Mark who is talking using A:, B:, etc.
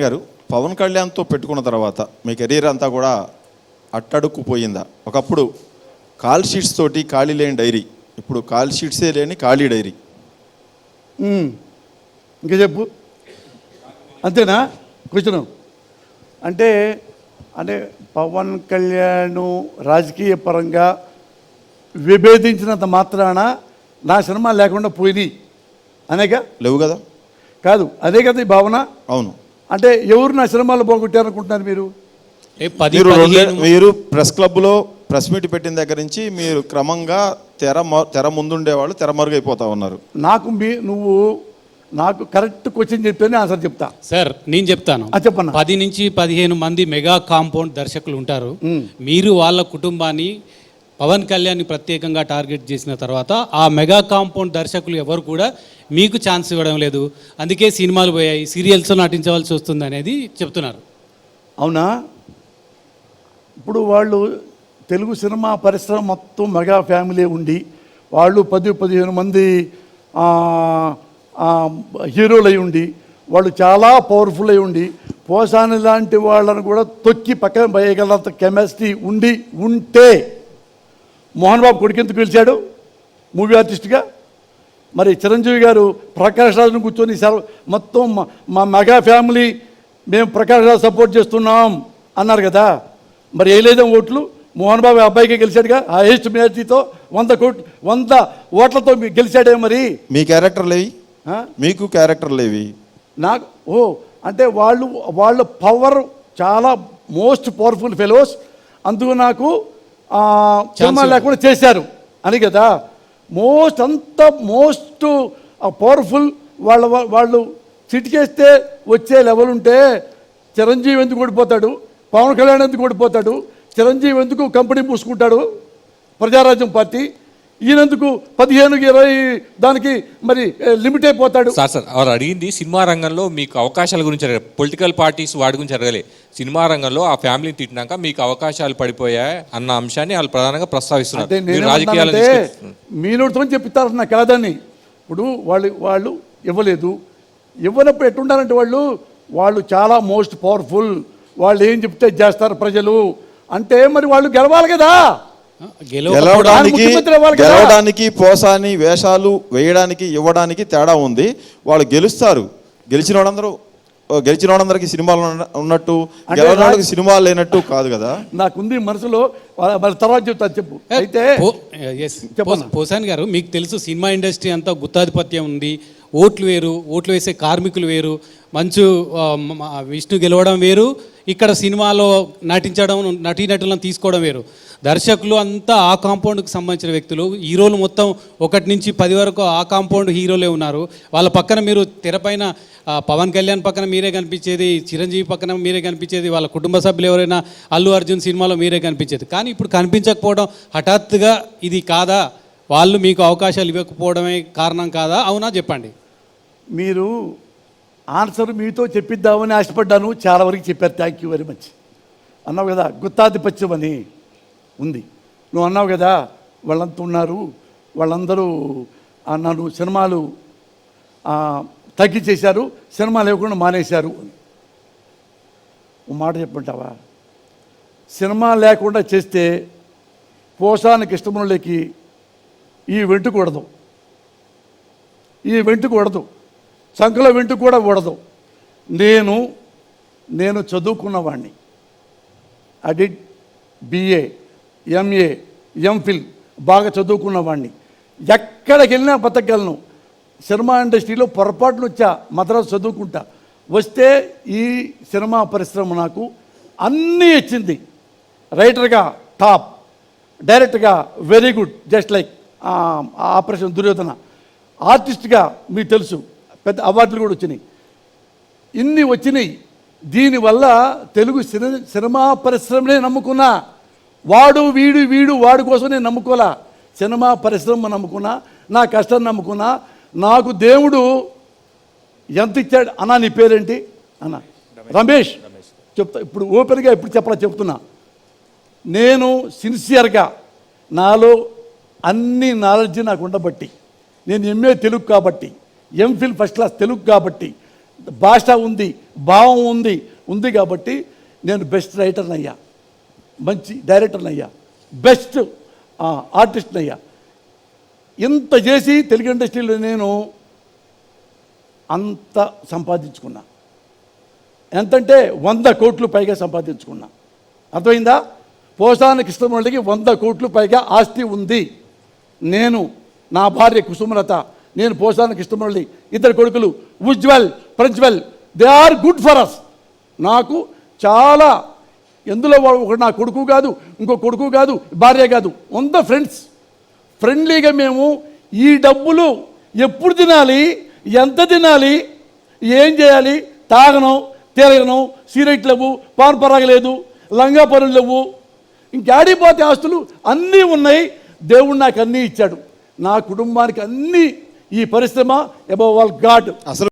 A: గారు, పవన్ కళ్యాణ్తో పెట్టుకున్న తర్వాత మీ కెరీర్ అంతా కూడా అట్టడుక్కుపోయిందా? ఒకప్పుడు కాల్ షీట్స్ తోటి ఖాళీ లేని డైరీ, ఇప్పుడు కాల్ షీట్సే లేని ఖాళీ డైరీ.
B: ఇంకా చెప్పు, అంతేనా కూర్చున్నాం అంటే అంటే పవన్ కళ్యాణ్ రాజకీయ పరంగా విభేదించినంత మాత్రాన నా సినిమా లేకుండా పోయింది అనేగా?
A: లేవు కదా.
B: కాదు, అదే కదా ఈ భావన.
A: అవును.
B: అంటే ఎవరు నా సినిమాలు పోగొట్టారనుకుంటున్నారు మీరు?
A: మీరు ప్రెస్ క్లబ్లో ప్రెస్ మీట్ పెట్టిన దగ్గర నుంచి మీరు క్రమంగా తెర ముందుండేవాళ్ళు తెర మరుగైపోతా ఉన్నారు.
B: నాకు కరెక్ట్ క్వశ్చన్ చెప్తేనే ఆన్సర్ చెప్తా
C: సార్. నేను చెప్తాను,
B: చెప్పన్నా.
C: 10 నుంచి 15 మంది మెగా కాంపౌండ్ దర్శకులు ఉంటారు. మీరు వాళ్ళ కుటుంబాన్ని పవన్ కళ్యాణ్ని ప్రత్యేకంగా టార్గెట్ చేసిన తర్వాత ఆ మెగా కాంపౌండ్ దర్శకులు ఎవరు కూడా మీకు ఛాన్స్ ఇవ్వడం లేదు, అందుకే సినిమాలు పోయాయి, సీరియల్స్లో నటించవలసి వస్తుంది అనేది చెప్తున్నారు.
B: అవునా? ఇప్పుడు వాళ్ళు తెలుగు సినిమా పరిశ్రమ మొత్తం మెగా ఫ్యామిలీ ఉండి వాళ్ళు 10-15 మంది హీరోలు అయి ఉండి వాళ్ళు చాలా పవర్ఫుల్ అయి ఉండి పోసాని లాంటి వాళ్ళని కూడా తొక్కి పక్కన పోయగలంత కెపాసిటీ ఉంటే మోహన్ బాబు కొడుకెందుకు పిలిచాడు మూవీ ఆర్టిస్ట్గా? మరి చిరంజీవి గారు ప్రకాష్ రాజును కూర్చొని మొత్తం మా మెగా ఫ్యామిలీ మేము ప్రకాష్ రాజు సపోర్ట్ చేస్తున్నాం అన్నారు కదా. మరి వేయలేదే ఓట్లు? మోహన్ బాబు అబ్బాయికి గెలిచాడుగా, హైయెస్ట్ మెజారిటీతో 100 ఓట్లతో గెలిచాడే. మరి
A: మీ క్యారెక్టర్లేవి, మీకు క్యారెక్టర్లేవి? నాకు
B: అంటే వాళ్ళ పవర్ చాలా మోస్ట్ పవర్ఫుల్ ఫెలోస్, అందుకు నాకు సినిమా లేకుండా చేశారు అని కదా. మోస్ట్ పవర్ఫుల్ వాళ్ళు చిటికేస్తే వచ్చే లెవెల్ ఉంటే చిరంజీవి ఎందుకు ఓడిపోతాడు? పవన్ కళ్యాణ్ ఎందుకు ఓడిపోతాడు? చిరంజీవి ఎందుకు కంపెనీ పూసుకుంటాడు ప్రజారాజ్యం పార్టీ? ఈయనందుకు 15-20 దానికి మరి లిమిట్ అయిపోతాడు.
D: సార్ వారు అడిగింది సినిమా రంగంలో మీకు అవకాశాల గురించి అడగలేదు, పొలిటికల్ పార్టీస్ వాటి గురించి అడగలేదు. సినిమా రంగంలో ఆ ఫ్యామిలీని తిట్టినాక మీకు అవకాశాలు పడిపోయాయి అన్న అంశాన్ని వాళ్ళు ప్రధానంగా ప్రస్తావిస్తున్నారు.
B: మీనోడితో చెప్పిస్తారు నాకు కాదని. ఇప్పుడు వాళ్ళు ఇవ్వలేదు. ఇవ్వనప్పుడు ఎట్టుండాలంటే వాళ్ళు చాలా మోస్ట్ పవర్ఫుల్, వాళ్ళు ఏం చెప్తే చేస్తారు ప్రజలు అంటే మరి వాళ్ళు గెలవాలి కదా.
A: గెలవడానికి పోసాని వేషాలు వేయడానికి ఇవ్వడానికి తేడా ఉంది. వాళ్ళు గెలుస్తారు, గెలిచిన వాళ్ళందరికీ సినిమాలు ఉన్నట్టు గెలవడానికి సినిమాలు లేనట్టు కాదు కదా.
B: నాకుంది మనసులో, తర్వాత చెప్తా. చెప్పు. అయితే
C: పోసాని గారు, మీకు తెలుసు సినిమా ఇండస్ట్రీ అంతా గుత్తాధిపత్యం ఉంది. ఓట్లు వేరు, ఓట్లు వేసే కార్మికులు వేరు, మంచు విష్ణు గెలవడం వేరు, ఇక్కడ సినిమాలో నటించడం నటీనటులను తీసుకోవడం వేరు. దర్శకులు అంతా ఆ కాంపౌండ్కి సంబంధించిన వ్యక్తులు. హీరోలు మొత్తం 1 నుంచి 10 వరకు ఆ కాంపౌండ్ హీరోలే ఉన్నారు. వాళ్ళ పక్కన మీరు తెరపైన పవన్ కళ్యాణ్ పక్కన మీరే కనిపించేది, చిరంజీవి పక్కన మీరే కనిపించేది, వాళ్ళ కుటుంబ సభ్యులు ఎవరైనా అల్లు అర్జున్ సినిమాలో మీరే కనిపించేది. కానీ ఇప్పుడు కనిపించకపోవడం హఠాత్తుగా ఇది కాదా? వాళ్ళు మీకు అవకాశాలు ఇవ్వకపోవడమే కారణం కాదా? అవునా చెప్పండి.
B: మీరు ఆన్సర్ మీతో చెప్పిద్దామని ఆశపడ్డాను, చాలా వరకు చెప్పారు. Thank you very much. అన్నావు కదా గుత్తాధిపత్యం అని ఉంది, నువ్వు అన్నావు కదా వాళ్ళంతా ఉన్నారు, వాళ్ళందరూ నన్ను సినిమాలు తగ్గించేశారు, సినిమా లేకుండా మానేశారు. మాట చెప్పంటావా? సినిమా లేకుండా చేస్తే పోసాని కృష్ణమురళికి ఈ వెంటుకూడదు, సంఖలో వెంటు కూడా కూడదు. నేను చదువుకున్నవాడిని, I did BA, MA, MPhil, బాగా చదువుకున్నవాడిని. ఎక్కడికి వెళ్ళినా బతకగలను. సినిమా ఇండస్ట్రీలో పొరపాట్లు వచ్చా, మద్రాసు చదువుకుంటా వస్తే ఈ సినిమా పరిశ్రమ నాకు అన్నీ ఇచ్చింది. రైటర్గా టాప్, డైరెక్టర్గా very good, just like operation Duryodhana. ఆర్టిస్ట్గా మీకు తెలుసు పెద్ద అవార్డులు కూడా వచ్చినాయి. ఇన్ని వచ్చినాయి. దీనివల్ల తెలుగు సినిమా పరిశ్రమనే నమ్ముకున్నా. వీడు వాడి కోసం నేను నమ్ముకోలే. సినిమా పరిశ్రమ నమ్ముకున్నా, నా కష్టం నమ్ముకున్నా. నాకు దేవుడు ఎంత ఇచ్చాడు అన్నా? నీ పేరేంటి అన్న? రమేష్. చెప్తా ఇప్పుడు ఓపెన్గా, ఇప్పుడు చెప్తున్నా. నేను సిన్సియర్గా నాలో అన్ని నాలెడ్జ్ నాకు ఉండబట్టి, నేను MA తెలుగు కాబట్టి, MPhil ఫస్ట్ క్లాస్ తెలుగు కాబట్టి, భాష ఉంది, భావం ఉంది కాబట్టి నేను బెస్ట్ రైటర్ని అయ్యా, మంచి డైరెక్టర్ని అయ్యా, బెస్ట్ ఆర్టిస్ట్ని అయ్యా. ఇంత చేసి తెలుగు ఇండస్ట్రీలో నేను అంత సంపాదించుకున్నా. ఎంతంటే 100 కోట్లు పైగా సంపాదించుకున్నా. అర్థమైందా? పోసాని కృష్ణమురళికి 100 కోట్లు పైగా ఆస్తి ఉంది. నేను, నా భార్య కుసుమలత, నేను పోసాని కృష్ణమురళి, 2 కొడుకులు Ujjwal, Prajwal, they are good for us. నాకు చాలా, ఎందులో ఒకటి నా కొడుకు కాదు, ఇంకో కొడుకు కాదు, భార్య కాదు, 100 ఫ్రెండ్స్. ఫ్రెండ్లీగా మేము ఈ డబ్బులు ఎప్పుడు తినాలి, ఎంత తినాలి, ఏం చేయాలి, తాగను, తిరగను, సిగరెట్ లేవు, పాన్ పరాగలేదు, లంగా పనులు లేవు, ఇంకాడిపోతే ఆస్తులు అన్నీ ఉన్నాయి. దేవుడు నాకు అన్నీ ఇచ్చాడు. నా కుటుంబానికి అన్నీ, ఈ పరిశ్రమ అబౌవ్ ఆల్ గాడ్.
A: అసలు